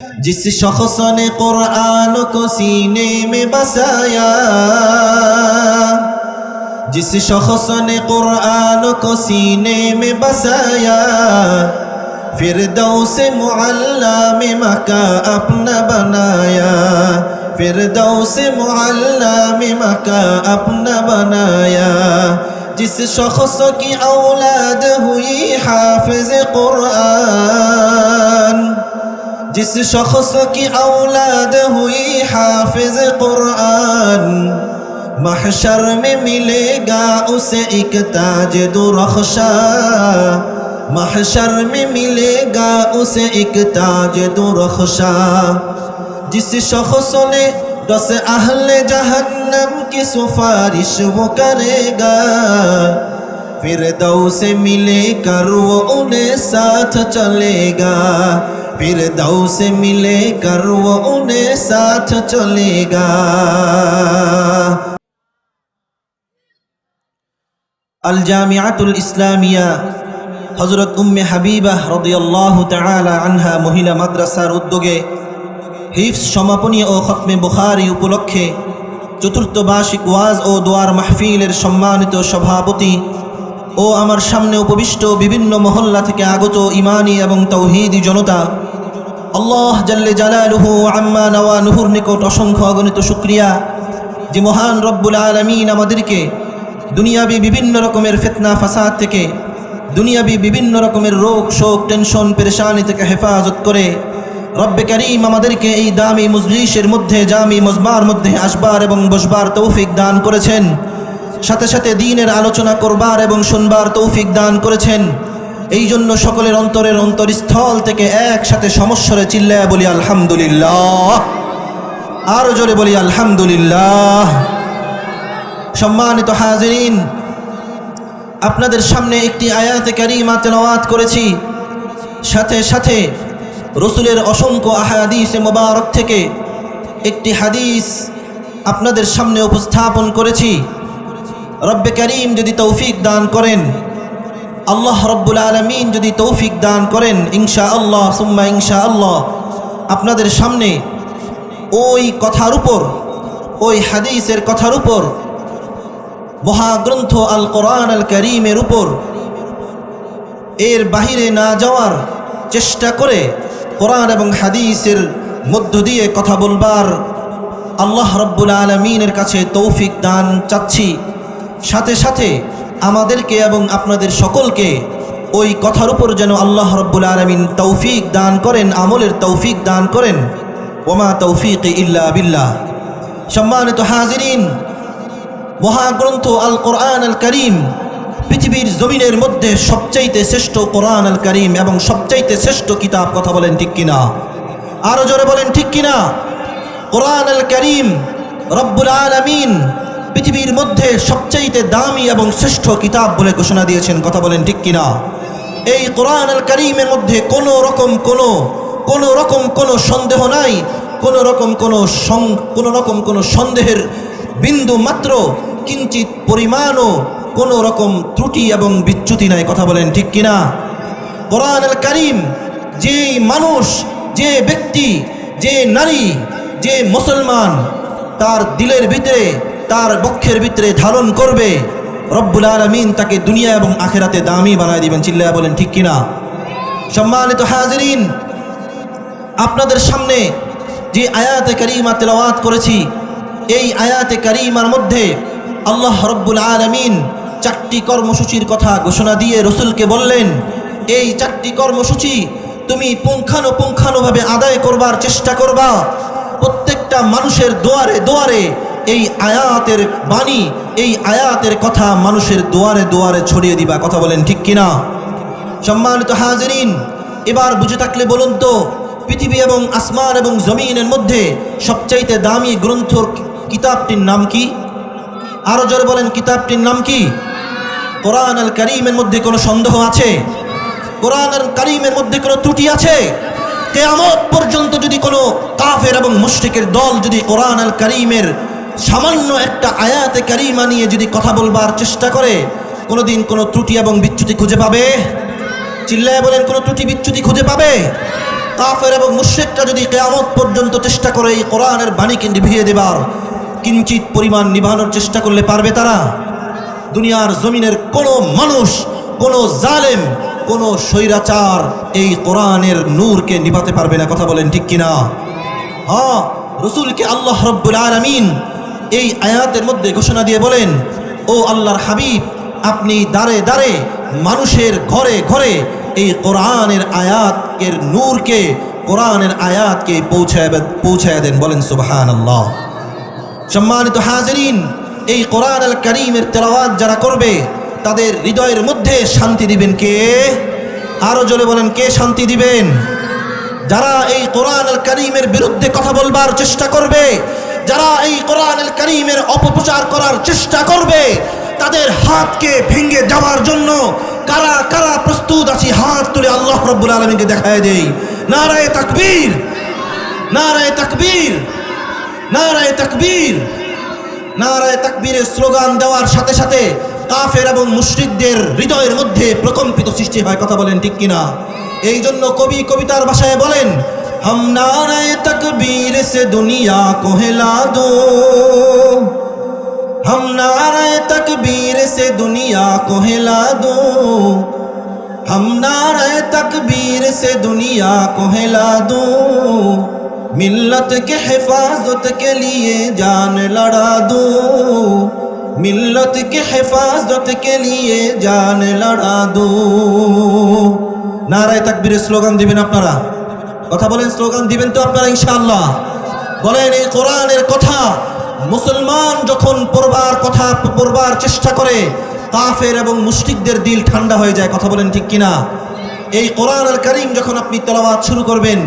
जिस शख्स ने कुरान को सीने में बसाया, जिस शख्स ने कुरान को सीने में बसाया, फिरदौस मुअल्ला में मका अपना बनाया, फिरदौस मुअल्ला में मका अपना बनाया। जिस शख्स की औलाद हुई हाफिज कुरान, जिस शख्स की औलाद हुई हाफिज कुरान, महशर में मिलेगा उसे एक ताज दुरख्शा, महशर में मिलेगा उसे एक ताज दुरख्शा। जिस शख्स ने 10 अहले जहन्नम की सिफारिश वो करेगा, फिरदौस से मिले कर वो उन्हें साथ चलेगा, फिरदौस से मिले कर वो उन्हें साथ चलेगा। अल जामियातुल इस्लामिया हजरत उम्मे हबीबा रदियल्लाहु ताआला आनहा महिला माद्रासार उद्योगे हिफ्ज समापनी और खत्मे बुखारी उपलक्षे चतुर्थ बार्षिक वाज और दोয়ার মাহফিলের सम्मानित सभापति ও আমার সামনে উপবিষ্ট বিভিন্ন মহল্লা থেকে আগত ইমানি এবং তাওহীদি জনতা, আল্লাহ জাল্লে জালালুহু আম্মা নওয়ানুহুর নিকট অসংখ্য অগণিত শুকরিয়া যে মহান রব্বুল আলামিন আমাদেরকে দুনিয়াবি বিভিন্ন রকমের ফিতনা ফাসাদ থেকে, দুনিয়াবি বিভিন্ন রকমের রোগ শোক টেনশন পেরেশানি থেকে হেফাজত করে রব্বে করিম আমাদেরকে এই দামি মজলিসের মধ্যে জামি মজমার মধ্যে আসবার এবং বসবার তৌফিক দান করেছেন, সাথে সাথে দ্বীনের আলোচনা করবার এবং শুনবার তৌফিক দান করেছেন। এই জন্য সকলের অন্তরের অন্তরস্থল থেকে একসাথে সমস্বরে চিল্লায়া বলি আলহামদুলিল্লাহ, আরো জোরে বলি আলহামদুলিল্লাহ। সম্মানিত হাজিরিন, আপনাদের সামনে একটি আয়াতে কারিমা তেলাওয়াত করেছি, সাথে সাথে রসুলের অসংখ্য আহাদিসে মোবারক থেকে একটি হাদিস আপনাদের সামনে উপস্থাপন করেছি। রব্বে করিম যদি তৌফিক দান করেন, আল্লাহ রব্বুল আলামিন যদি তৌফিক দান করেন, ইনশাআল্লাহ সুম্মা ইনশাআল্লাহ আপনাদের সামনে ওই কথার উপর, ওই হাদিসের কথার উপর, মহাগ্রন্থ আল কোরআন আল কারীমের উপর এর বাহিরে না যাওয়ার চেষ্টা করে কোরআন এবং হাদিসের মধ্য দিয়ে কথা বলবার আল্লাহ রব্বুল আলামিনের কাছে তৌফিক দান চাচ্ছি। সাথে সাথে আমাদেরকে এবং আপনাদের সকলকে ওই কথার উপর যেন আল্লাহ রব্বুল আলামিন তৌফিক দান করেন, আমলের তৌফিক দান করেন। ওমা তৌফিক ইল্লা বিল্লাহ। সম্মানিত হাজিরিন, মহাগ্রন্থ আল কোরআন আল কারীম পৃথিবীর জমিনের মধ্যে সবচাইতে শ্রেষ্ঠ কোরআন আল কারীম এবং সবচাইতে শ্রেষ্ঠ কিতাব। কথা বলেন ঠিক কিনা? আরো জোরে বলেন ঠিক কিনা? কোরআন আল কারীম রব্বুল আলামিন পৃথিবীর মধ্যে সবচাইতে দামি এবং শ্রেষ্ঠ কিতাব বলে ঘোষণা দিয়েছেন। কথা বলেন ঠিক কিনা? এই কোরআন আল কারীমের মধ্যে কোনো রকম কোনো সন্দেহ নাই, কোনো রকম কোনো সন্দেহের বিন্দু মাত্র কিঞ্চিত পরিমাণও কোনো রকম ত্রুটি এবং বিচ্যুতি নাই। কথা বলেন ঠিক কিনা? কোরআন আল কারীম যেই মানুষ, যে ব্যক্তি, যে নারী, যে মুসলমান তার দিলের ভিতরে, তার বক্ষের ভিতরে ধারণ করবে, রব্বুল আলামিন তাকে দুনিয়া এবং আখিরাতে দামি বানায় দিবেন। চিল্লায়া বলেন ঠিক কিনা? সম্মানিত হাজিরিন, আপনাদের সামনে যে আয়াতে কারিমা তেলাওয়াত করেছি, এই আয়াতে কারিমার মধ্যে আল্লাহ রব্বুল আলামিন 4টি কর্মসূচির কথা ঘোষণা দিয়ে রসুলকে বললেন, এই 4টি কর্মসূচি তুমি পুঙ্খানুপুঙ্খানুভাবে আদায় করবার চেষ্টা করবা। প্রত্যেকটা মানুষের দুয়ারে দুয়ারে এই আয়াতের বাণী, এই আয়াতের কথা মানুষের দুয়ারে দুয়ারে ছড়িয়ে দিবা। কথা বলেন ঠিক কিনা? সম্মানিত হাজিরিন, এবার বুঝে থাকলে বলুন তো, পৃথিবী এবং আসমান এবং জমিনের মধ্যে সবচাইতে দামি গ্রন্থ কিতাবটির নাম কি? আরো জোরে বলেন, কিতাবটির নাম কি? কোরআন আল কারীমের মধ্যে কোনো সন্দেহ আছে? কোরআন আল কারীমের মধ্যে কোনো ত্রুটি আছে? কিয়ামত পর্যন্ত যদি কোনো কাফের এবং মুশরিকের দল যদি কোরআন আল কারীমের সামান্য একটা আয়াতে কারীমা নিয়ে যদি কথা বলবার চেষ্টা করে, কোনোদিন কোনো ত্রুটি এবং বিচ্যুতি খুঁজে পাবে? চিল্লায় বলেন, কোনো ত্রুটি বিচ্যুতি খুঁজে পাবে? কাফের এবং মুশরিকরা যদি কিয়ামত পর্যন্ত চেষ্টা করে এই কোরআনের বাণীকে নিভিয়ে দেবার, কিঞ্চিত পরিমাণ নিভানোর চেষ্টা করলে পারবে তারা? দুনিয়ার জমিনের কোনো মানুষ, কোনো জালেম, কোনো স্বৈরাচার এই কোরআনের নূরকে নিভাতে পারবে না। কথা বলেন ঠিক কিনা? হ্যাঁ, রসুলকে আল্লাহ রব্বুল আলামিন এই আয়াতের মধ্যে ঘোষণা দিয়ে বলেন, ও আল্লাহর হাবিব, আপনি দাঁড়ে দাঁড়ে মানুষের ঘরে ঘরে এই কোরআনের আয়াতের নূরকে, কোরআনের আয়াতকে পৌঁছায় দেন। বলেন সুবহানাল্লাহ। সম্মানিত হাজিরিন, এই কোরআন আল কারীমের তেলাওয়াত যারা করবে তাদের হৃদয়ের মধ্যে শান্তি দিবেন কে? আরো জোরে বলেন, কে শান্তি দিবেন? যারা এই কোরআন আল কারীমের বিরুদ্ধে কথা বলবার চেষ্টা করবে, যারা এই কোরআন আল কারীমের অপপ্রচার করার চেষ্টা করবে, তাদের হাতকে ভেঙে যাওয়ার জন্য কারা কারা প্রস্তুত আছি হাত তুলে আল্লাহ রাব্বুল আলামিনকে দেখায় দেই। নারায়ে তাকবীর, নারায়ে তাকবীর, নারায়ে তাকবীর। নারায়ে তাকবীরের স্লোগান দেওয়ার সাথে সাথে কাফের এবং মুশরিকদের হৃদয়ের মধ্যে প্রকম্পিত সৃষ্টি হয়। কথা বলেন ঠিক কিনা? এই জন্য কবি কবিতার ভাষায় বলেন, हम नारे तकबीर से दुनिया को हिला दो, हम नारे तकबीर से दुनिया को हिला दो, हम नारे तकबीर से दुनिया को हिला दो, मिल्लत के हिफाजत के लिए जान लड़ा दो, मिल्लत के हिफाजत के लिए जान लड़ा दो। नाराए तकबीरेर স্লোগান দিবেন আপনারা? কথা বলেন, স্লোগান দিবেন তো আপনারা ইনশাআল্লাহ? বলেন, এই কোরআনের কথা মুসলমান যখন পড়বার চেষ্টা করে, কাফের এবং মুশরিকদের দিল ঠান্ডা হয়ে যায়। কথা বলেন ঠিক কিনা? এই কোরআন আল কারীম যখন আপনি তেলাওয়াত শুরু করবেন,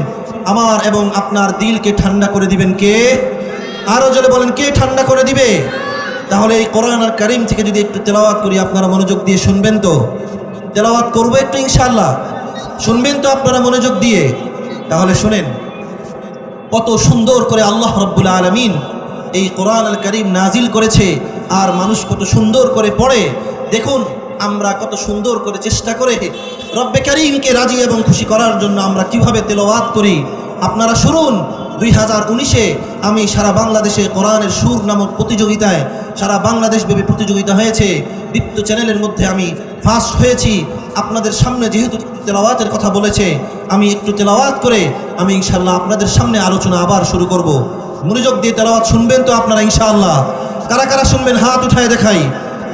আমার এবং আপনার দিলকে ঠান্ডা করে দিবেন কে? আরো জোরে বলেন, কে ঠান্ডা করে দিবে? তাহলে এই কোরআন আল কারীম থেকে যদি একটু তেলাওয়াত করি, আপনারা মনোযোগ দিয়ে শুনবেন তো? তেলাওয়াত করবো একটু ইনশাআল্লাহ, শুনবেন তো আপনারা মনোযোগ দিয়ে? তাহলে শুনেন, কত সুন্দর করে আল্লাহ রাব্বুল আলামিন এই কোরআন আল কারীম নাজিল করেছে, আর মানুষ কত সুন্দর করে পড়ে। দেখুন, আমরা কত সুন্দর করে চেষ্টা করে রব্বে কারীমকে রাজি এবং খুশি করার জন্য আমরা কিভাবে তেলাওয়াত করি। আপনারা শুনুন, 2019-এ আমি সারা বাংলাদেশে কোরআনের সুর নামক প্রতিযোগিতায়, সারা বাংলাদেশ ব্যাপী প্রতিযোগিতা হয়েছে, দীপ্ত চ্যানেলের মধ্যে আমি ফার্স্ট হয়েছি। আপনাদের সামনে যেহেতু তেলাওয়াতের কথা বলেছে, আমি একটু তেলাওয়াত করে আমি ইনশাআল্লাহ আপনাদের সামনে আলোচনা আবার শুরু করব। মনোযোগ দিয়ে তেলাওয়াত শুনবেন তো আপনারা ইনশাআল্লাহ? কারা কারা শুনবেন হাত উঠায় দেখাই।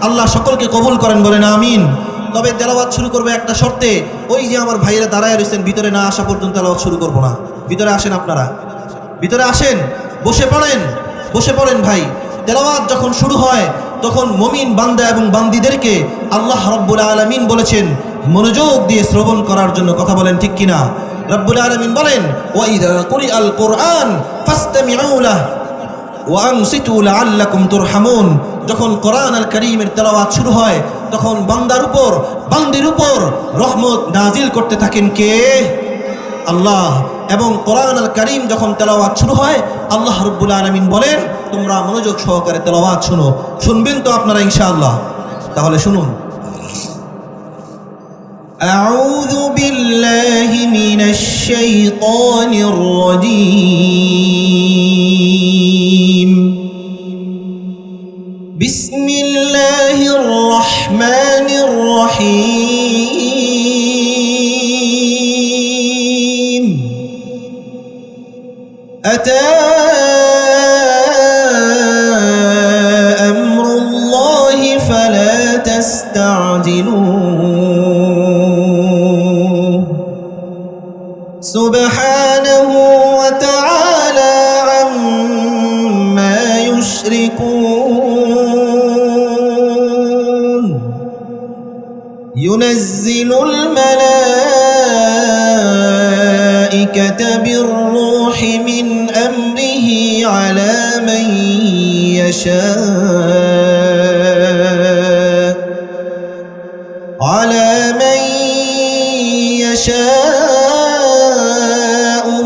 আল্লাহ সকলকে কবুল করেন, বলেন আমিন। তবে তেলাওয়াত শুরু করবো একটা শর্তে, ওই যে আমার ভাইরা দাঁড়ায় রয়েছেন, ভিতরে না আসা পর্যন্ত তেলাওয়াত শুরু করবো না। ভিতরে আসেন, আপনারা ভিতরে আসেন, বসে পড়েন, বসে পড়েন ভাই। তেলাওয়াত যখন শুরু হয় তখন মুমিন বান্দা এবং বান্দীদেরকে আল্লাহ রাব্বুল আলামিন বলেছেন মনোযোগ দিয়ে শ্রবণ করার জন্য। কথা বলেন ঠিক কিনা? রাব্বুল আলামিন বলেন, ওয়া ইযা কুরিআল কুরআন ফাসতামিউ লাহু ওয়া আনসিতু লাআল্লাকুম তুরহামুন। যখন কোরআন আল কারীমের তেলাওয়াত শুরু হয় তখন বান্দার উপর, বান্দির উপর রহমত নাজিল করতে থাকেন কে? আল্লাহ। এবং কোরআন আল কারীম যখন তেলাওয়াত শুরু হয়, আল্লাহ রাব্বুল আলামিন বলেন, তোমরা মনোযোগ সহকারে তেলাওয়াত শুনো। শুনবেন তো আপনারা ইনশাআল্লাহ? তাহলে শুনুন। আউযু বিল্লাহি মিনাশ শাইতানির রাজীম। বিসমিল্লাহির রহমানির রহিম। أتى أمر الله فلا تستعجلوه سبحانه وتعالى عما يشركون ينزل الملائكة بالروح من أمره على من يشاء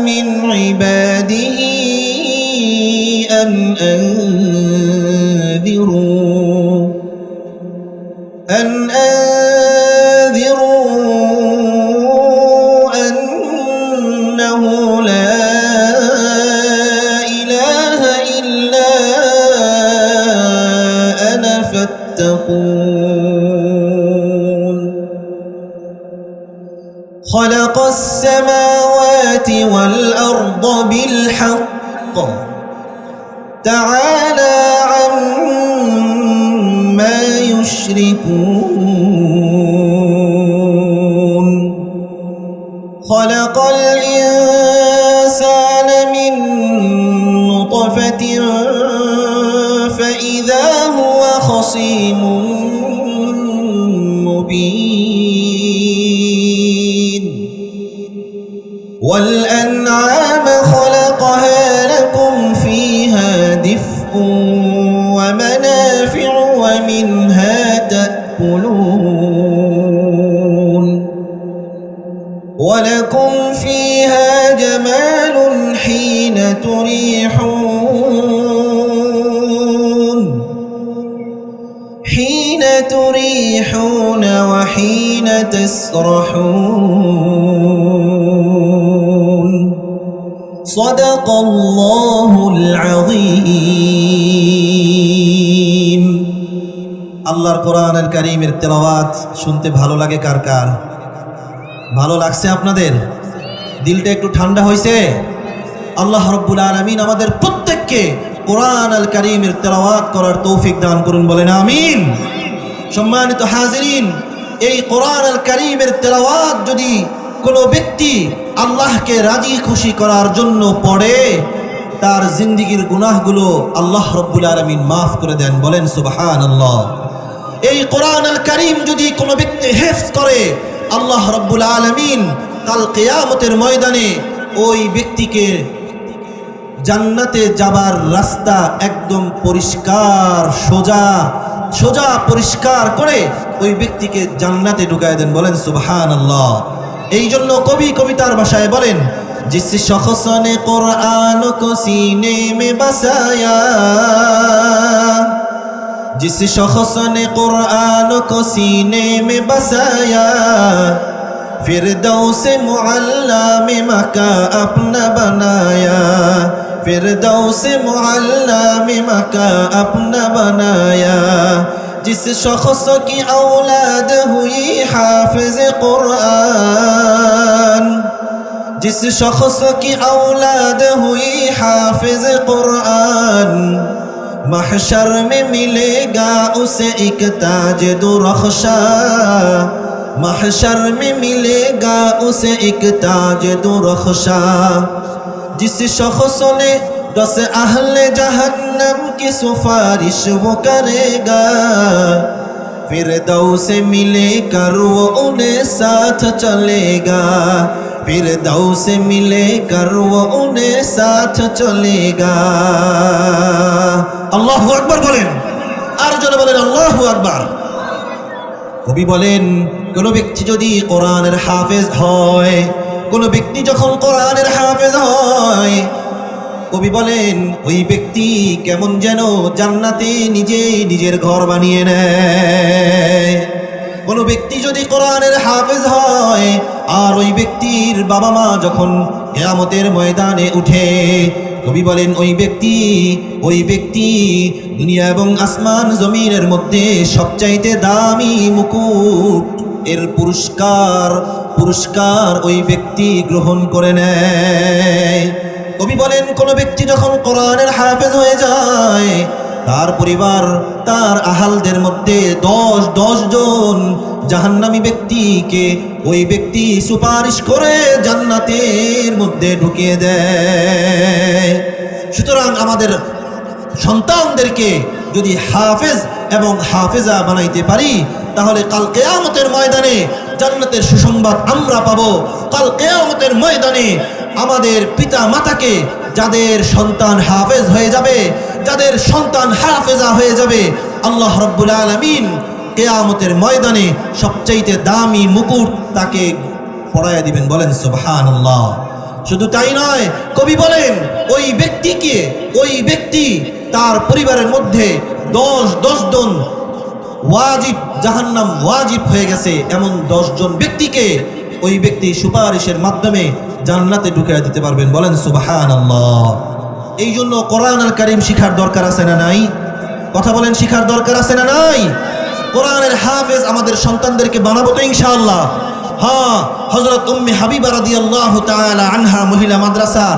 من عباده أن أنذروا أنه الأرض بالحق تعالى عما يشركون خلق الإنسان من نطفة فإذا هو خصيم مبين والأنعام خلقها لكم فيها دفء ومنافع ومنها تأكلون ولكم فيها جمال حين تريحون وحين تسرحون صدق الله العظيم আল্লাহর কোরআনুল কারীমের তেলাওয়াত শুনতে ভালো লাগে কার কার? ভালো লাগছে আপনাদের? দিলটা একটু ঠান্ডা হয়েছে? আল্লাহ রাব্বুল আলামিন আমাদের প্রত্যেককে কোরআনুল কারীমের তেলাওয়াত করার তৌফিক দান করুন, বলেন আমিন। সম্মানিত হাজিরিন, এই কোরআনুল কারীমের তেলাওয়াত যদি কোনো ব্যক্তি আল্লাহকে রাজি খুশি করার জন্য পড়ে, তার জিন্দেগীর গুনাহগুলো আল্লাহ রাব্বুল আলামিন মাফ করে দেন, বলেন সুবহানাল্লাহ। এই কোরআনুল কারীম যদি কোনো ব্যক্তি হিফজ করে, আল্লাহ রাব্বুল আলামিন কাল কিয়ামতের ময়দানে ওই ব্যক্তিকে জান্নাতে যাবার রাস্তা একদম পরিষ্কার সোজা পরিষ্কার করে ওই ব্যক্তিকে জান্নাতে ঢুকায় দেন, বলেন সুবহানাল্লাহ। এই জন্য কবি কবিতার ভাষায় বলেন, जिस शख्स ने कुरान को सीने में बसाया, जिस शख्स ने कुरान को सीने में बसाया, फिरदौस मुअल्ला में मका अपना बनाया, फिरदौस मुअल्ला में मका अपना बनाया। जिस शख्स की औलाद हुई हाफिज कुरान, जिस शख्स की औलाद हुई हाफिज कुरान, महशर में मिलेगा उसे एक ताज दुरख्शा, महशर में मिलेगा उसे एक ताज दुरख्शा। जिस शख्स ने 10 अहले जहन्नम की सिफारिश वो करेगा, फिरदौस से मिलेकर वो उन्हें साथ चलेगा, फिरदौस से मिलेकर वो उन्हें साथ चलेगा। আল্লাহু আকবার বলেন, আর জোরে বলেন আল্লাহু আকবার। কবি বলেন, কোন ব্যক্তি যদি কোরআনের হাফেজ হয়, কোন ব্যক্তি যখন কোরআনের হাফেজ হয়, কবি বলেন ওই ব্যক্তি কেমন যেন জান্নাতে নিজের ঘর বানিয়ে নেয়। কোন ব্যক্তি যদি কোরআনের হাফেজ হয় আর ওই ব্যক্তির বাবা মা যখন কিয়ামতের ময়দানে উঠে, কবি বলেন ওই ব্যক্তি দুনিয়া এবং আসমান জমিনের মধ্যে সবচাইতে দামি মুকুট এর পুরস্কার ওই ব্যক্তি গ্রহণ করে নেয়। কবি বলেন কোন ব্যক্তি যখন কোরআনের হাফেজ হয়ে যায়, তার পরিবার তার আহালদের মধ্যে 10 জন জাহান্নামী ব্যক্তিকে ওই ব্যক্তি সুপারিশ করে জান্নাতের মধ্যে ঢুকিয়ে দেয়। সুতরাং আমাদের সন্তানদেরকে যদি হাফেজ এবং হাফেজা বানাইতে পারি, তাহলে কাল কিয়ামতের ময়দানে জান্নাতের সুসংবাদ আমরা পাবো। কাল কিয়ামতের ময়দানে আমাদের পিতা মাতাকে যাদের সন্তান হাফেজ হয়ে যাবে, যাদের সন্তান হাফেজা হয়ে যাবে, আল্লাহ রাব্বুল আলামিন কিয়ামতের ময়দানে সবচাইতে দামি মুকুট তাকে পরাইয়া দিবেন, বলেন সুবহানাল্লাহ। শুধু তাই নয়, কবি বলেন ওই ব্যক্তি তার পরিবারের মধ্যে 10 জন ওয়াজিব জাহান্নাম ওয়াজিব হয়ে গেছে এমন 10 জন ব্যক্তিকে ওই ব্যক্তি সুপারিশের মাধ্যমে জান্নাতে ঢুকিয়ে দিতে পারবেন, বলেন সুবহানাল্লাহ। এই জন্য কোরআনুল কারীম শিখার দরকার আছে না নাই? কথা বলেন, শিখার দরকার আছে না নাই? কোরআনের হাফেজ আমাদের সন্তানদেরকে বানাবো তো ইনশাআল্লাহ। হ্যাঁ, হযরত উম্মে হাবিবা রাদিয়াল্লাহু তাআলা আনহা মহিলা মাদ্রাসা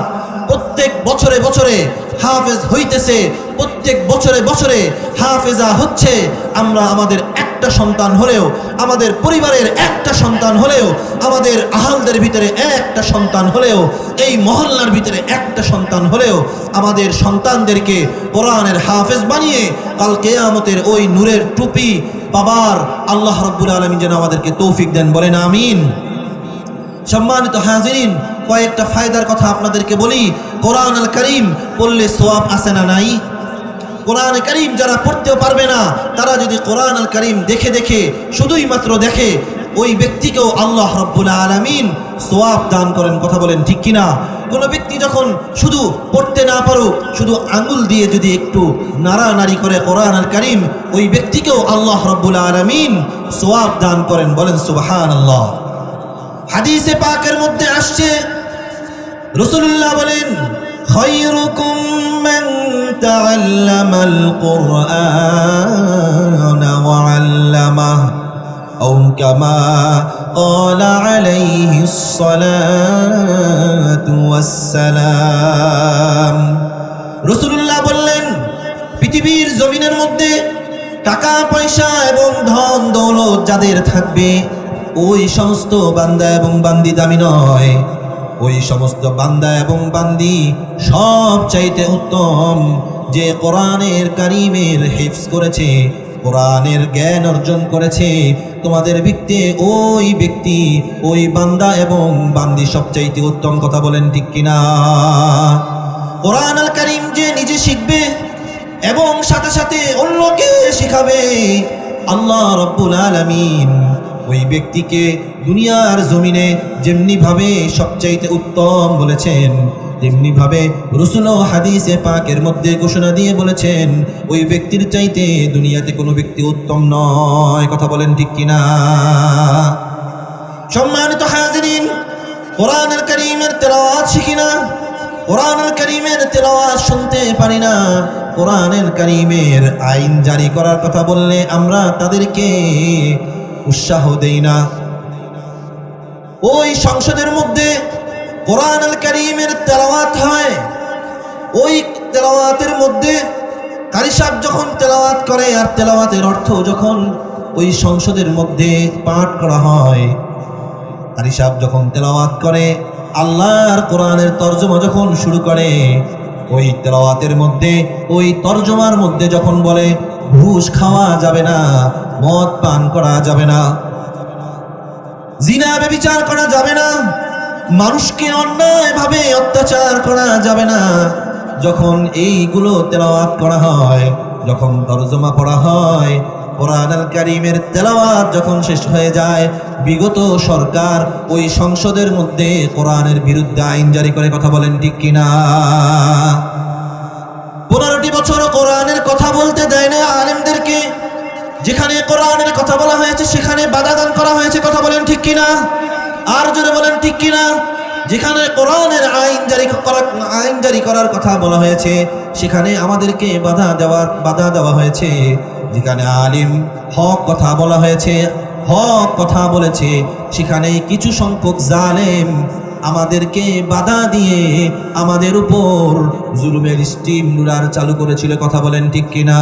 প্রত্যেক বছরে বছরে হাফেজ হইতেছে, প্রত্যেক বছরে বছরে হাফেজা হচ্ছে, আমরা আমাদের একটা সন্তান হলেও, আমাদের পরিবারের একটা সন্তান হলেও, আমাদের আহালদের ভিতরে একটা সন্তান হলেও, এই মহল্লার ভিতরে একটা সন্তান হলেও আমাদের সন্তানদেরকে কোরআনের হাফেজ বানিয়ে কাল কিয়ামতের ওই নূরের টুপি পাবার আল্লাহ রাব্বুল আলামিন যেন আমাদেরকে তৌফিক দেন, বলেন আমিন। সম্মানিত হাজিরিন, কয়েকটা ফায়দার কথা আপনাদেরকে বলি। কোরআন আল কারীম পড়লে সওয়াব আছে না নাই? কোরআন কারীম যারা পড়তেও পারবে না, তারা যদি কোরআন আল কারীম দেখে দেখে, শুধুই মাত্র দেখে, ওই ব্যক্তিকেও আল্লাহ রাব্বুল আলামিন সওয়াব দান করেন, কথা বলেন ঠিক কিনা? কোনো ব্যক্তি যখন শুধু পড়তে না পারুক, শুধু আঙ্গুল দিয়ে যদি একটু নাড়ানাড়ি করে কোরআন আল কারীম, ওই ব্যক্তিকেও আল্লাহ রাব্বুল আলামিন সওয়াব দান করেন, বলেন সুবহানাল্লাহ। হাদিসে পাকের মধ্যে আসছে, রাসূলুল্লাহ বলেন, খায়রুকুম মান তাআল্লামাল কুরআন ওয়া আল্লামাহু আও কামা ক্বালা আলাইহিস সালাতু ওয়াস সালাম। রাসূলুল্লাহ বললেন, পৃথিবীর জমিনের মধ্যে টাকা পয়সা এবং ধন দৌলত যাদের থাকবে, ওই সমস্ত বান্দা এবং বান্দি দামি নয়। ওই সমস্ত বান্দা এবং বান্দি সব চাইতে উত্তম যে কোরআনের কারীমের হিফজ করেছে, কোরআনের জ্ঞান অর্জন করেছে। তোমাদের ভিত্তি ওই ব্যক্তি, ওই বান্দা এবং বান্দি সবচাইতে উত্তম, কথা বলেন ঠিক কিনা? কোরআন আল কারীম যে নিজে শিখবে এবং সাথে সাথে অন্যকে শিখাবে, আল্লাহ রাব্বুল আলামিন ওই ব্যক্তিকে দুনিয়ার জমিনে যেমনি ভাবে সবচাইতে উত্তম বলেছেন, তেমনি ভাবে রাসূল হাদিসে পাকের মধ্যে ঘোষণা দিয়ে বলেছেন, ওই ব্যক্তির চাইতে দুনিয়াতে কোনো ব্যক্তি উত্তম নয়, কথা বলেন ঠিক কিনা? সম্মানিত হাজিরিন, কোরআনুল কারীমের তেলাওয়াত শিখি না, কোরআনুল কারীমের তেলাওয়াত শুনতে পারি না, কোরআনুল কারীমের আইন জারি করার কথা বললে আমরা তাদেরকে উৎসাহ দেই না। ওই সংসদের মধ্যে কোরআনুল কারীমের তেলাওয়াত হয়, ওই তেলাওয়াতের মধ্যে কারি সাহেব যখন তেলাওয়াত করে আর তেলাওয়াতের অর্থ যখন ওই সংসদের মধ্যে পাঠ করা হয়, কারি সাহেব যখন তেলাওয়াত করে, আল্লাহর কোরআনের তরজমা যখন শুরু করে, ওই তেলাওয়াতের মধ্যে, ওই তরজমার মধ্যে যখন বলে ঘুষ খাওয়া যাবে না, মদ পান করা যাবে না, জিনা ব্যভিচার করা যাবে না, মানুষকে অন্যায়ভাবে অত্যাচার করা যাবে না, যখন এইগুলো তেলাওয়াত করা হয়, যখন তরজমা পড়া হয়, কোরআনুল কারীমের তেলাওয়াত যখন শেষ হয়ে যায়, বিগত সরকার ওই সংসদের মধ্যে কোরআনের বিরুদ্ধে আইন জারি করে, কথা বলেন ঠিক কিনা? 15টি বছর কোরআনের কথা বলতে দেয় না আলেমদেরকে, যেখানে কোরআনের কথা বলা হয়েছে সেখানে বাধা দান করা হয়েছে, কথা বলেন ঠিক কিনা? আর জোরে বলেন ঠিক কিনা? যেখানে কোরআনের আইন জারি করার কথা বলা হয়েছে সেখানে আমাদেরকে বাধা দেওয়া হয়েছে। যেখানে আলিম হক কথা বলা হয়েছে, হক কথা বলেছে, সেখানে কিছু সংখ্যক জালেম আমাদেরকে বাধা দিয়ে আমাদের উপর জুলুমের স্টিম রুলার চালু করেছিল, কথা বলেন ঠিক কিনা?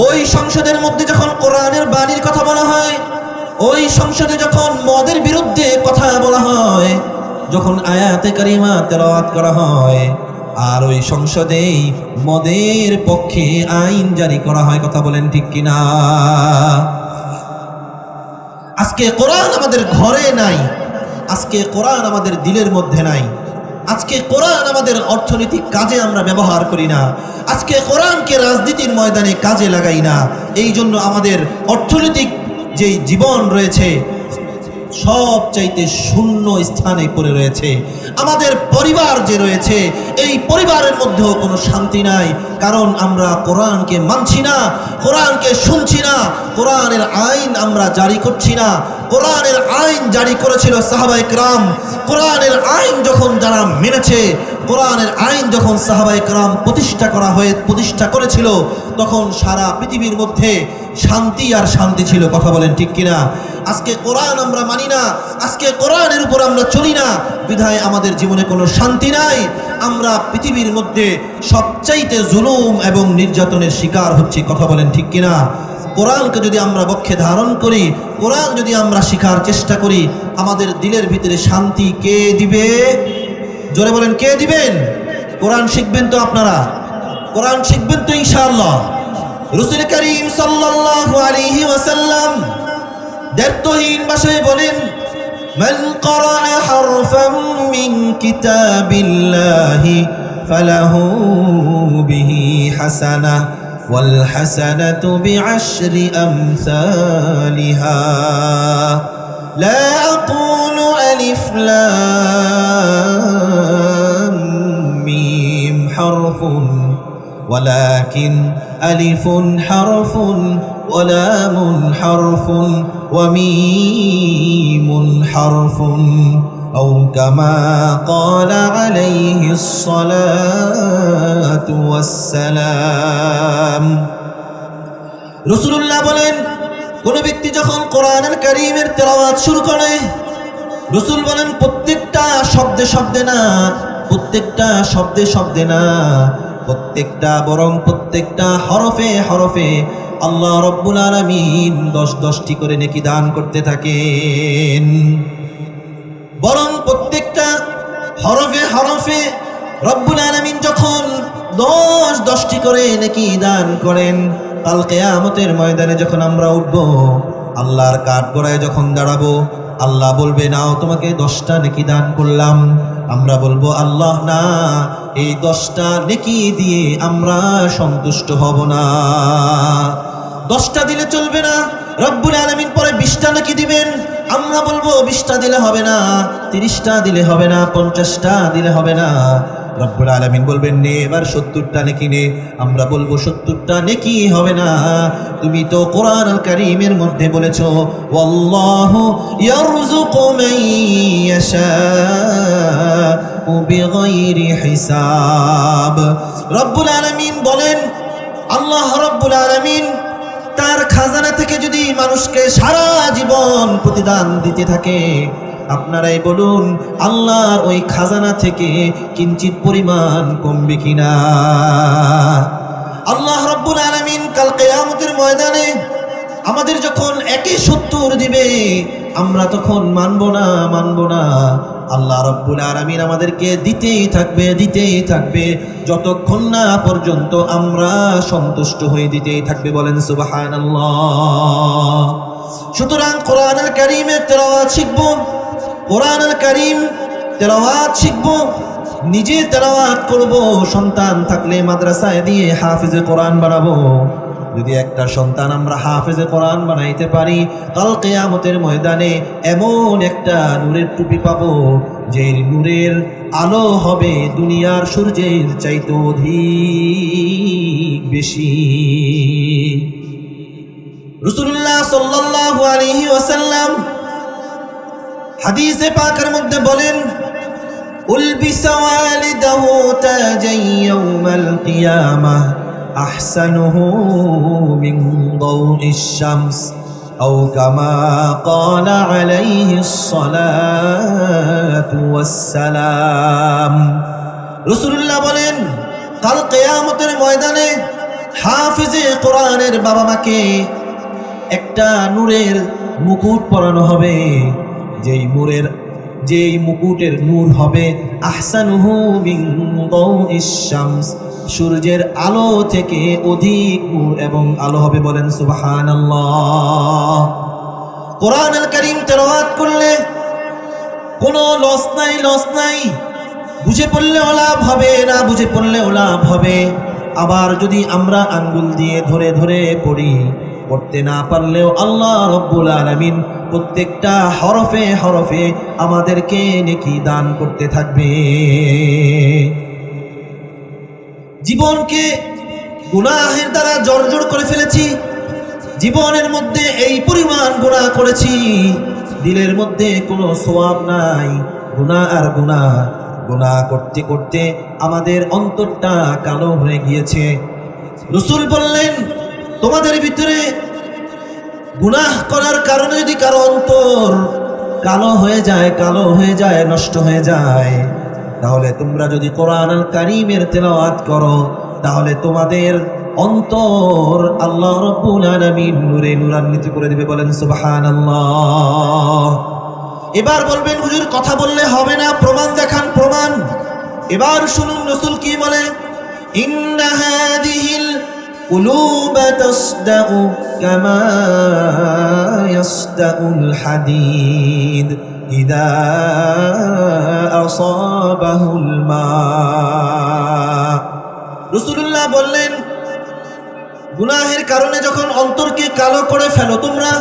ওই সংসদের মধ্যে যখন কোরআনের বাণীর কথা বলা হয়, ওই সংসদে যখন মদের বিরুদ্ধে কথা বলা হয়, যখন আয়াতে কারিমা তেলাওয়াত করা হয়, আর ওই সংসদেই মদের পক্ষে আইন জারি করা হয়, কথা বলেন ঠিক কিনা? আজকে কোরআন আমাদের ঘরে নাই, আজকে কোরআন আমাদের দিলের মধ্যে নাই, আজকে কোরআন আমাদের অর্থনৈতিক কাজে আমরা ব্যবহার করি না, আজকে কোরআনকে রাজনীতির ময়দানে কাজে লাগাই না। এই জন্য আমাদের অর্থনৈতিক যেই জীবন রয়েছে সব চাইতে শূন্য স্থানে পড়ে রয়েছে। আমাদের পরিবার যে রয়েছে, এই পরিবারের মধ্যেও কোনো শান্তি নাই, কারণ আমরা কোরআনকে মানছি না, কোরআনকে শুনছি না, কোরআনের আইন আমরা জারি করছি না। কোরআনের আইন জারি করেছিল সাহাবায়ে কেরাম, কোরআনের আইন যখন যারা মেনেছে, কোরআনের আইন যখন সাহাবায়ে কেরাম প্রতিষ্ঠা করেছিল, তখন সারা পৃথিবীর মধ্যে শান্তি আর শান্তি ছিল। কথা বলেন ঠিক কিনা? আজকে কোরআন আমরা মানি না, আজকে কোরআনের উপর আমরা চলি না, বিধায় আমাদের জীবনে কোনো শান্তি নাই। আমরা পৃথিবীর মধ্যে সবচাইতে জুলুম এবং নির্যাতনের শিকার হচ্ছি। কথা বলেন ঠিক কিনা? কোরআনকে যদি আমরা বক্ষে ধারণ করি, কোরআন যদি আমরা শিখার চেষ্টা করি, আমাদের দিলের ভিতরে শান্তি কে দিবে? জোরে বলেন, কে দিবেন? কোরআন শিখবেন তো আপনারা? কোরআন শিখবেন তো ইনশাআল্লাহ? রাসূল করিম সাল্লাল্লাহু আলাইহি ওয়াসাল্লাম দায়িত্বহীন ভাষায় বলেন, মান ক্বারা হারফাম মিন কিতাবিল্লাহি ফালাহু বিহি হাসানাহ ওয়াল হাসানাতু বিআশরি আমসালিহা লা আকুলু আলিফ লাম মিম হারফুন ولكن ألف حرف ولام حرف وميم حرف أو كما قال عليه الصلاة والسلام। رسول الله বলেন, কোন ব্যক্তি যখন কোরআনুল কারীমের তেলাওয়াত শুরু করে, রাসূল বলেন প্রত্যেকটা শব্দে শব্দে না, প্রত্যেকটা শব্দে শব্দে না, প্রত্যেকটা বরং প্রত্যেকটা হরফে হরফে আল্লাহ রব্বুল আলামিন 10-10টি করে নেকি দান করতে থাকেন। বরং প্রত্যেকটা হরফে হরফে রব্বুল আলামিন যখন 10-10টি করে নেকি দান করেন, কাল কিয়ামতের ময়দানে যখন আমরা উঠব, আল্লাহর কাঠগড়ায় যখন দাঁড়াবো, আল্লাহ বলবে, নাও তোমাকে 10টা নেকি দান করলাম। আমরা বলবো, আল্লাহ না, এই 10টা নেকি দিয়ে আমরা সন্তুষ্ট হব না। 10টা দিলে চলবে না, রব্বুল আলামিন পরে 20টা নেকি দিবেন। আমরা বলবো 20টা দিলে হবে না, 30টা দিলে হবে না, 50টা দিলে হবে না। রব্বুল আলামিন বলবেন, নে এবার 70টা নেকি নে। আমরা বলবো 70টা নেকি হবে না, তুমি তো কোরআনুল কারীমের মধ্যে বলেছো, ওয়াল্লাহু ইয়ারযুকু মান ইয়াশাউ বিগাইরি হিসাব। রব্বুল আলামিন বলেন, আল্লাহ রব্বুল আলামিন তার খাজানা থেকে যদি মানুষকে সারা জীবন প্রতিদান দিতে থাকে, আপনারাই বলুন আল্লাহর ওই খাজানা থেকে কিঞ্চিত পরিমাণ কমবে কিনা? আল্লাহ রব্বুল আলামিন কাল কিয়ামতের ময়দানে আমাদের যখন 70 দিবে, আমরা তখন মানব না। আল্লাহ রব্বুল আলামিন আমাদেরকে দিতেই থাকবে যতক্ষণ না পর্যন্ত আমরা সন্তুষ্ট হয়ে দিতেই থাকবে। বলেন সুবহানাল্লাহ। সুতরাং কোরআনুল কারীমের তেলাওয়াত শিখব, কোরআনুল কারীম তেলাওয়াত শিখব, নিজে তেলাওয়াত করব, সন্তান থাকলে মাদ্রাসায় দিয়ে হাফিজে কোরআন বানাবো। যদি একটা সন্তান আমরা হাফেজে কোরআন বানাইতে পারি, কাল কিয়ামতের ময়দানে এমন একটা নূরের টুপি পাবো, যে নূরের আলো হবে দুনিয়ার সূর্যের চাইতে অধিক বেশি। রাসূলুল্লাহ সাল্লাল্লাহু আলাইহি ওয়াসাল্লাম হাদিসে পাকের মধ্যে বলেন, উলবিসা ওয়ালিদাহু তাজাই ইয়াউমাল কিয়ামাহ আহসানুহু মিন দাউইশ শামস আও কামা ক্বালা আলাইহিস সালাতু ওয়াস সালাম। রাসূলুল্লাহ বলেন, কাল কিয়ামতের ময়দানে হাফিজে কোরআনের বাবা মাকে একটা নূরের মুকুট পরানো হবে, যেই মুকুটের নূর হবে আহসানুহু মিন দাউইশ শামস, সূর্যের আলো থেকে অধিক নূর এবং আলো হবে। বলেন সুবহানাল্লাহ। কোরআনুল কারীম তেলাওয়াত করলে কোনো লস নাই, বুঝে পড়লেও লাভ হবে, না বুঝে পড়লেও লাভ হবে। আবার যদি আমরা আঙ্গুল দিয়ে ধরে ধরে পড়ি, পড়তে না পারলেও আল্লাহ রব্বুল আলামিন প্রত্যেকটা হরফে হরফে আমাদেরকে নেকি দান করতে থাকবে। জীবনকে গুনাহের দ্বারা জর্জর করে ফেলেছি, জীবনের মধ্যে এই পরিমাণ গুনাহ করেছি, দিলের মধ্যে কোনো সওয়াব নাই, গুনাহ আর গুনাহ, গুনাহ করতে করতে আমাদের অন্তরটা কালো হয়ে গিয়েছে। রাসূল বললেন, তোমাদের ভিতরে গুনাহ করার কারণে যদি কারো অন্তর কালো হয়ে যায়, নষ্ট হয়ে যায়, তাহলে তোমরা যদি কোরআনুল কারীমের তেলাওয়াত করো, তাহলে তোমাদের অন্তর আল্লাহ রাব্বুল আলামিন নূরে নূরান্বিত করে দিবে। বলেন সুবহানাল্লাহ। এবার বলবেন, হুজুর কথা বললে হবে না, প্রমাণ দেখান, প্রমাণ। এবার শুনুন রাসূল কি বলে, ইন্না হাদিহিল কুলুব তাসদাউ কামা ইয়াসদাউল হাদিদ ইযা আসাবাহুল মা। রাসূলুল্লাহ বললেন, গুনাহের কারণে যখন অন্তরকে কালো করে ফেলো তোমরা,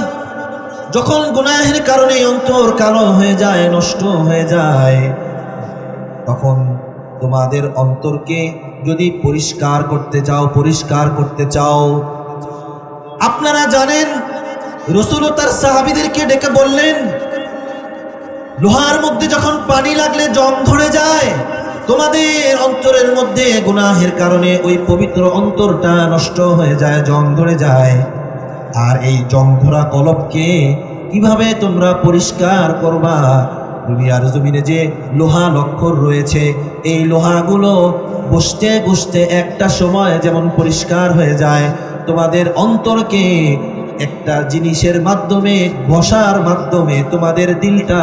যখন গুনাহের কারণে অন্তর কালো হয়ে যায়, নষ্ট হয়ে যায়, তখন তোমাদের অন্তরকে যদি পরিষ্কার করতে চাও, আপনারা জানেন রাসূল তার সাহাবীদেরকে ডেকে বললেন, লোহার মধ্যে যখন পানি লাগলে জং ধরে যায়, তোমাদের অন্তরের মধ্যে গুনাহের কারণে ওই পবিত্র অন্তরটা নষ্ট হয়ে যায়, জং ধরে যায়। আর এই জং ধরা কলবকে কিভাবে তোমরা পরিষ্কার করবা? দুনিয়ার জমিনে যে লোহা লক্কর রয়েছে, এই লোহাগুলো ঘষতে ঘষতে একটা সময় যেমন পরিষ্কার হয়ে যায়, তোমাদের অন্তরকে একটা জিনিসের মাধ্যমে, ঘষার মাধ্যমে তোমাদের দিলটা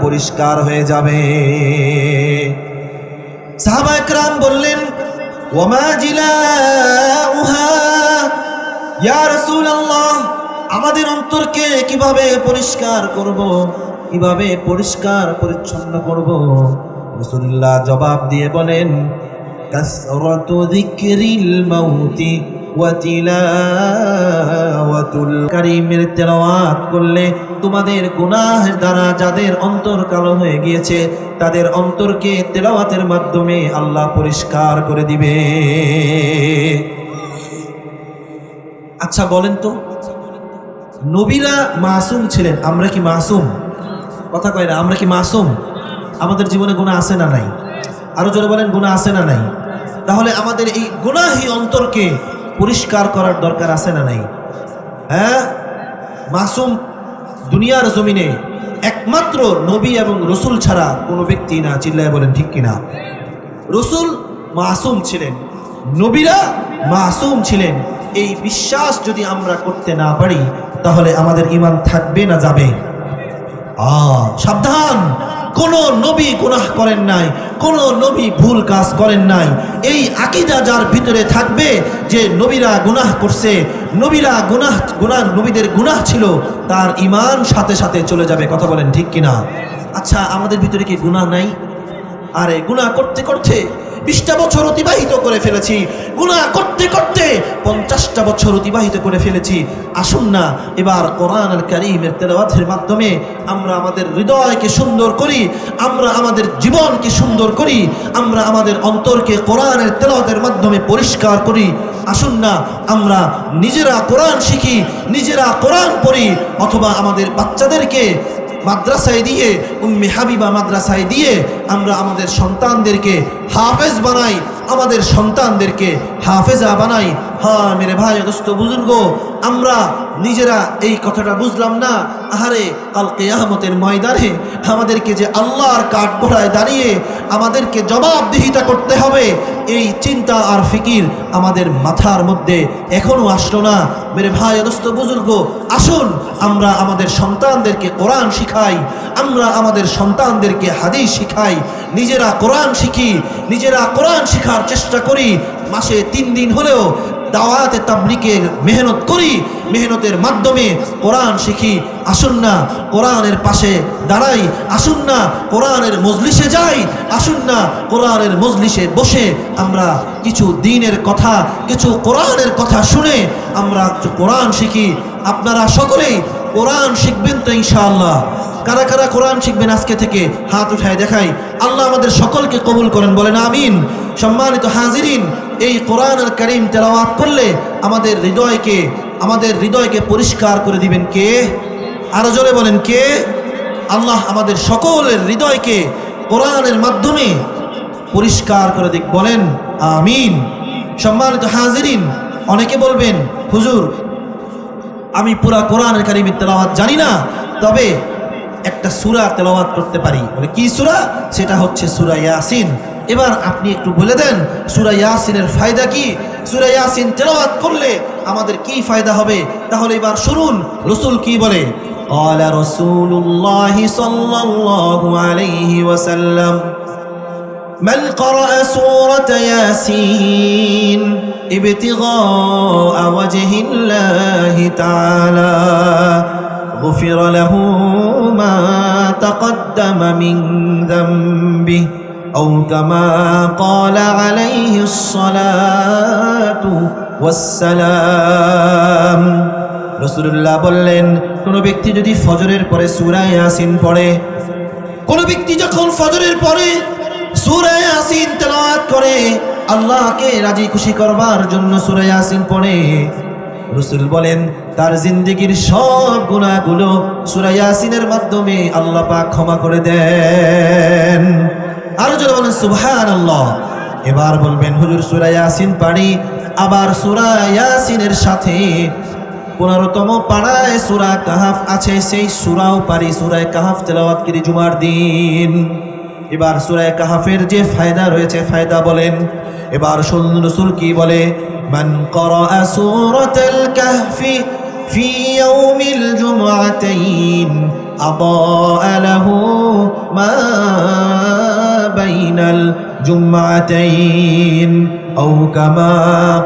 পরিষ্কার হয়ে যাবে। সাহাবা একরাম বললেন, ওয়ামা জিলাউহা ইয়া রাসূলুল্লাহ, আমাদের অন্তরকে কিভাবে পরিষ্কার করব, কিভাবে পরিষ্কার পরিচ্ছন্ন করব? রাসূলুল্লাহ জবাব দিয়ে বলেন, কাসরাতু যিকরিল মাউতি ওয়া তিলাওয়াতুল কারীমের তেলাওয়াত করলে তোমাদের গুনাহের দ্বারা যাদের অন্তর কালো হয়ে গিয়েছে, তাদের অন্তরকে তেলাওয়াতের মাধ্যমে আল্লাহ পরিষ্কার করে দিবে। আচ্ছা বলেন তো, নবীরা মাসুম ছিলেন, আমরা কি মাসুম? কথা কয় না, আমরা কি মাসুম? আমাদের জীবনে গুনাহ আছে না নাই? আরো জোরে বলেন, গুনাহ আছে না নাই? তাহলে আমাদের এই গুনাহী অন্তরকে পরিষ্কার করার দরকার আছে না নাই? হ্যাঁ, মাসুম দুনিয়ার জমিনে একমাত্র নবী এবং রসুল ছাড়া কোনো ব্যক্তি না। চিল্লায় বলেন ঠিক কিনা? রসুল মাসুম ছিলেন, নবীরা মাসুম ছিলেন। এই বিশ্বাস যদি আমরা করতে না পারি, তাহলে আমাদের ঈমান থাকবে না যাবে? সাবধান, কোন নবী গুনাহ করেন নাই, কোন নবী ভুল কাজ করেন নাই। এই আকীদা যার ভিতরে থাকবে যে নবীরা গুনাহ করছে, নবীদের গুনাহ ছিল, তার ঈমান সাথে সাথে চলে যাবে। কথা বলেন ঠিক কিনা? আচ্ছা, আমাদের ভিতরে কি গুনাহ নাই? আরে গুনাহ করতে করতে 20টা বছর অতিবাহিত করে ফেলেছি, গুনাহ করতে করতে 50টা বছর অতিবাহিত করে ফেলেছি। আসুন না এবার কোরআনুল কারীমের তেলাওয়াতের মাধ্যমে আমরা আমাদের হৃদয়কে সুন্দর করি, আমরা আমাদের জীবনকে সুন্দর করি, আমরা আমাদের অন্তরকে কোরআনের তেলাওয়াতের মাধ্যমে পরিষ্কার করি। আসুন না আমরা নিজেরা কোরআন শিখি, নিজেরা কোরআন পড়ি, অথবা আমাদের বাচ্চাদেরকে মাদ্রাসায় দিয়ে, উম্মে হাবিবা মাদ্রাসায় দিয়ে আমরা আমাদের সন্তানদেরকে হাফেজ বানাই, আমাদের সন্তানদেরকে হাফেজা বানাই। হ্যাঁ মেরে ভাই, দোস্ত, বুজুর্গ, আমরা নিজেরা এই কথাটা বুঝলাম না। আহারে, কাল কিয়ামতের ময়দানে আমাদেরকে যে আল্লাহর কাঠগড়ায় দাঁড়িয়ে আমাদেরকে জবাবদিহিতা করতে হবে, এই চিন্তা আর ফিকির আমাদের মাথার মধ্যে এখনো আসলো না। মেরে ভাই, দোস্ত, বুজুর্গ, আসুন আমরা আমাদের সন্তানদেরকে কোরআন শিখাই, আমরা আমাদের সন্তানদেরকে হাদিস শিখাই, নিজেরা কোরআন শিখি, নিজেরা কোরআন শিখার চেষ্টা করি। মাসে 3 দিন হলেও দাওয়াতে তাবলীগের মেহনত করি, মেহনতের মাধ্যমে কোরআন শিখি। আসুন না কোরআনের পাশে দাঁড়াই, আসুন না কোরআনের মজলিসে যাই, আসুন না কোরআনের মজলিসে বসে আমরা কিছু দ্বীনের কথা, কিছু কোরআনের কথা শুনে আমরা কোরআন শিখি। আপনারা সকলেই কোরআন শিখবেন তো ইনশাআল্লাহ? কারা কারা কোরআন শিখবেন আজকে থেকে? হাত উঠায় দেখাই। আল্লাহ আমাদের সকলকে কবুল করেন, বলেন আমিন। সম্মানিত হাজিরিন, এই কোরআনুল কারীম তেলাওয়াত করলে আমাদের হৃদয়কে পরিষ্কার করে দিবেন কে? আরো জোরে বলেন কে? আল্লাহ আমাদের সকলের হৃদয়কে কোরআনের মাধ্যমে পরিষ্কার করে দিক, বলেন আমিন। সম্মানিত হাজিরিন, অনেকে বলবেন হুজুর আমি পুরা কোরআনুল কারীমের তেলাওয়াত জানি না, তবে একটা সূরা তেলাওয়াত করতে পারি। বলে কি সূরা? সেটা হচ্ছে সূরা ইয়াসিন। এবার আপনি একটু বলে দেন সূরা ইয়াসিনের ফায়দা কি? সূরা ইয়াসিন তেলাওয়াত করলে আমাদের কি ফায়দা হবে? তাহলে এবার শুনুন রাসূল কি বলে। ক্বালা রাসূলুল্লাহ সাল্লাল্লাহু আলাইহি ওয়াসাল্লাম من قرأ سورة ياسين ابتغاء وجه الله تعالى غفر له ما تقدم من ذنبه أو كما قال عليه الصلاة والسلام। রাসূলুল্লাহ বললেন, কোন ব্যক্তি যদি ফজরের পরে সূরা ইয়াসিন পড়ে, কোন ব্যক্তি যখন ফজরের পরে সূরা ইয়াসিন তেলাওয়াত করে, আল্লাহকে রাজি খুশি করবার জন্য সূরা ইয়াসিন পড়ে, রাসূল বলেন তার জিন্দেগীর সব গুনাহগুলো সূরা ইয়াসিনের মাধ্যমে আল্লাহ পাক ক্ষমা করে দেন। আর যদি বলেন সুবহানাল্লাহ। এবার বলবেন হুজুর সূরা ইয়াসিন পড়ি, আবার সূরা ইয়াসিনের সাথে 15তম পাড়ায় সূরা কাহাফ আছে, সেই সূরাও পারি, সূরা কাহাফ তেলাওয়াত করি জুমার দিন। এবার সূরা কাহাফের যে ফায়দা রয়েছে ফায়দা বলেন। এবার শুনুন রাসূল কি বলে, মান ক্বারা সূরাতাল কাহফি ফি ইয়াউমিল জুমআতাইন আদাআ লাহু মা বাইনাল জুমআতাইন আও কামা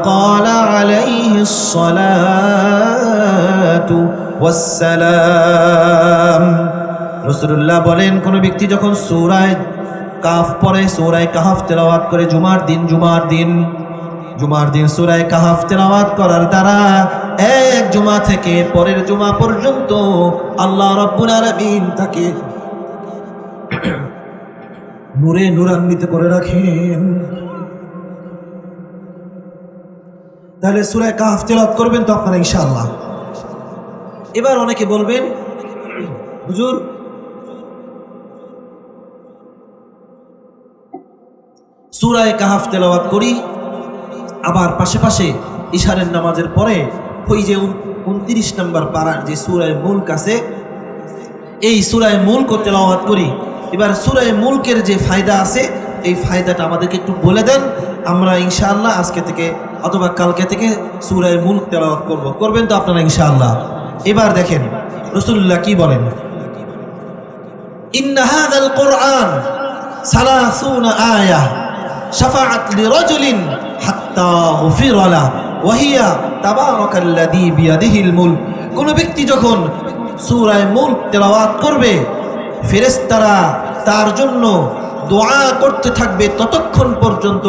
ক্বালা আলাইহিস সালাতু ওয়াস সালাম। রাসূলুল্লাহ বলেন কোন ব্যক্তি যখন সূরা কাহফ পড়ে, সূরা কাহফ তেলাওয়াত করে জুমার দিন সূরা কাহফ তেলাওয়াত করার দ্বারা এক জুমা থেকে পরের জুমা পর্যন্ত আল্লাহ রাব্বুল আলামিন তাকে নূরে নূরান্বিত করে রাখেন। তাহলে সূরা কাহফ তেলাওয়াত করবেন তো আপনারা ইনশাআল্লাহ। এবার অনেকে বলবেন হুজুর সূরা কাহফ তেলাওয়াত করি, আবার পাশে ইশারের নামাজের পরে ওই যে 29 নম্বর পারার যে সূরা মুলক আছে, এই সূরা মুলক তেলাওয়াত করি। এবার সূরা মুলকের যে ফায়দা আছে এই ফায়দাটা আমাদেরকে একটু বলে দেন, আমরা ইনশাআল্লাহ আজকে থেকে অথবা কালকে থেকে সূরা মুলক তেলাওয়াত করবেন তো আপনারা ইনশাআল্লাহ। এবার দেখেন রাসূলুল্লাহ কি বলেন, ইন্না হাযাল কুরআন 30 আয়াহ শাফাআত লিরাজুলিন হাত্তা গুফিরা লা ওয়া হিয়া তাবারাকাল্লাযী বিয়াদিহিল মুলক। কোন ব্যক্তি যখন সূরা মুলক তেলাওয়াত করবে, ফেরেশতারা তার জন্য দোয়া করতে থাকবে ততক্ষণ পর্যন্ত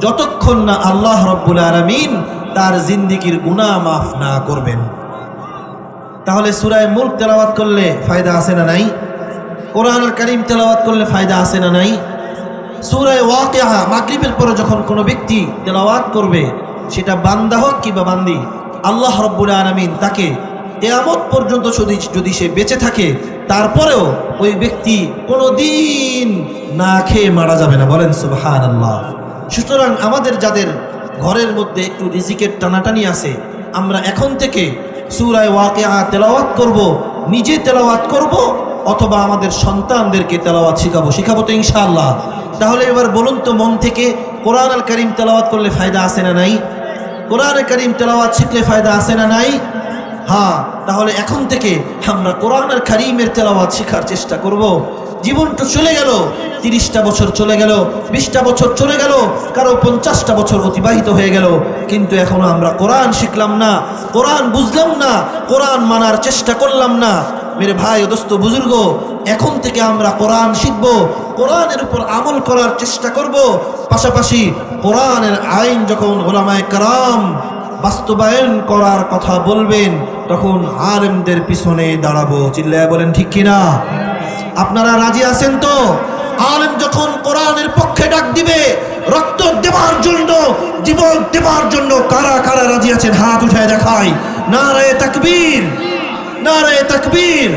যতক্ষণ না আল্লাহ রাব্বুল আলামিন তার জিন্দেগীর গুনাহ মাফ না করবেন। তাহলে সূরা মুলক তেলাওয়াত করলে ফায়দা আছে না নাই? কোরআনুল কারীম তেলাওয়াত করলে ফায়দা আছে না নাই? সূরা ওয়াকিয়া মাগরিবের পরে যখন কোনো ব্যক্তি তেলাওয়াত করবে, সেটা বান্দা হোক কিংবা বান্দি, আল্লাহ রাব্বুল আলামিন তাকে কিয়ামত পর্যন্ত যদি সে বেঁচে থাকে তারপরেও ওই ব্যক্তি কোনোদিন না খেয়ে মারা যাবে না। বলেন সুবহানাল্লাহ। সুতরাং আমাদের যাদের ঘরের মধ্যে একটু রিজিকের টানাটানি আছে, আমরা এখন থেকে সূরা ওয়াকিয়া তেলাওয়াত করব, নিজে তেলাওয়াত করব অথবা আমাদের সন্তানদেরকে তেলাওয়াত শিখাবো তো ইনশাআল্লাহ। তাহলে এবার বলুন তো, মন থেকে কোরআনুল কারীম তেলাওয়াত করলে ফায়দা আছে না নাই? কোরআনুল কারীম তেলাওয়াত শিখলে ফায়দা আছে না নাই? হ্যাঁ, তাহলে এখন থেকে আমরা কোরআনুল কারীমের তেলাওয়াত শেখার চেষ্টা করব। জীবনটা চলে গেল, 30টা বছর চলে গেল, 20টা বছর চলে গেল, কারো 50টা বছর অতিবাহিত হয়ে গেল, কিন্তু এখনো আমরা কোরআন শিখলাম না, কোরআন বুঝলাম না, কোরআন মানার চেষ্টা করলাম না। মেরে ভাই ও দোস্ত বুজুর্গ, এখন থেকে আমরা কোরআন শিখব, কোরআনের উপর আমল করার চেষ্টা করব। পাশাপাশি কোরআনের আইন যখন উলামায়ে কেরাম বাস্তবায়ন করার কথা বলবেন, তখন আলেমদের পিছনে দাঁড়াবো। চিল্লায়া বলেন ঠিক কিনা? আপনারা রাজি আছেন তো? আলেম যখন কোরআনের পক্ষে ডাক দিবে, রক্ত দেবার জন্য, জীবন দেবার জন্য কারা কারা রাজি আছেন হাত উঠায় দেখায়। নারায়ে তাকবীর, নারায়ে তাকবীর।